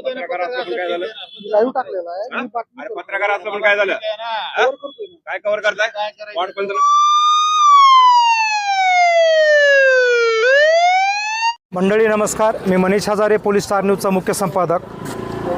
पत्रकार असलं पण काय झालं? लाईव्ह टाकलेला आहे हा? मी बातमी अरे पत्रकार असलं पण काय झालं? हा? cover करतोय ना. काय कव्हर करताय? वाट पण मंडळी नमस्कार, मी मनीष हजारे, पोलीस स्टार न्यूजचा मुख्य संपादक.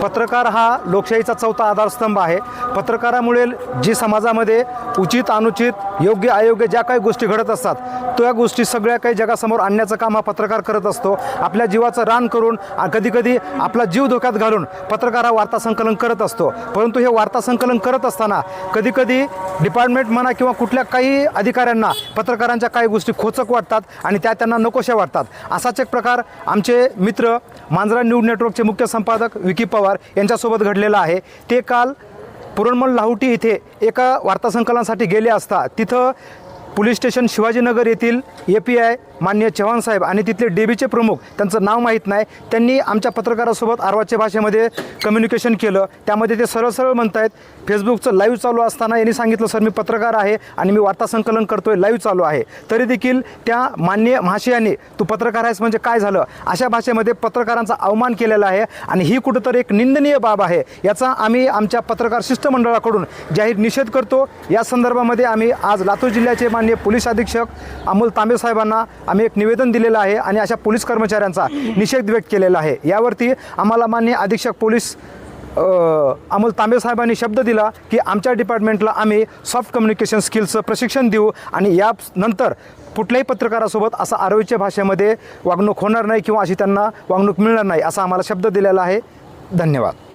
पत्रकार हा लोकशाहीचा चौथा आधारस्तंभ आहे. पत्रकारामुळे जी समाजामध्ये उचित अनुचित योग्य अयोग्य ज्या काही गोष्टी घडत असतात त्या गोष्टी सगळ्या काही जगासमोर आणण्याचं काम हा पत्रकार करत असतो. आपल्या जीवाचं रान करून कधीकधी आपला जीव धोक्यात घालून पत्रकार हा वार्तासंकलन करत असतो. परंतु हे वार्तासंकलन करत असताना कधीकधी डिपार्टमेंट म्हणा किंवा कुठल्या काही अधिकाऱ्यांना पत्रकारांच्या काही गोष्टी खोचक वाटतात आणि त्या त्यांना नकोशा वाटतात. असाच एक प्रकार आमचे मित्र मांजरा न्यूज नेटवर्कचे मुख्य संपादक विकी पवार यांच्यासोबत घडलेला आहे. ते काल पुरणमल लाहोटी इथे एका वार्तासंकलनासाठी गेले असता तिथं पोलीस स्टेशन शिवाजीनगर येथील API माननीय चव्हाण साहेब आणि तिथले DBचे प्रमुख, त्यांचं नाव माहीत नाही, त्यांनी आमच्या पत्रकारासोबत आरवाच्या भाषेमध्ये कम्युनिकेशन केलं. त्यामध्ये ते सरळ सरळ म्हणत आहेत, फेसबुकचं लाईव्ह चालू असताना यांनी सांगितलं, सर मी पत्रकार आहे आणि मी वार्तासंकलन करतोय, लाईव्ह चालू आहे. तरी देखील त्या माननीय महाशयाने तू पत्रकार आहेस म्हणजे काय झालं अशा भाषेमध्ये पत्रकारांचा अवमान केलेला आहे आणि ही कुठंतरी एक निंदनीय बाब आहे. याचा आम्ही आमच्या पत्रकार शिष्टमंडळाकडून जाहीर निषेध करतो. या संदर्भामध्ये आम्ही आज लातूर जिल्ह्याचे माननीय पोलीस अधीक्षक अमोल तांबे साहेबांना आम्ही एक निवेदन दिलेलं आहे आणि अशा पोलीस कर्मचाऱ्यांचा निषेध व्यक्त केलेला आहे. यावरती आम्हाला माननीय अधीक्षक पोलीस अमोल तांबे साहेबांनी शब्द दिला की आमच्या डिपार्टमेंटला आम्ही सॉफ्ट कम्युनिकेशन स्किल्सचं प्रशिक्षण देऊ आणि यानंतर कुठल्याही पत्रकारासोबत असा आरवीच्या भाषेमध्ये वागणूक होणार नाही किंवा अशी त्यांना वागणूक मिळणार नाही असा आम्हाला शब्द दिलेला आहे. धन्यवाद.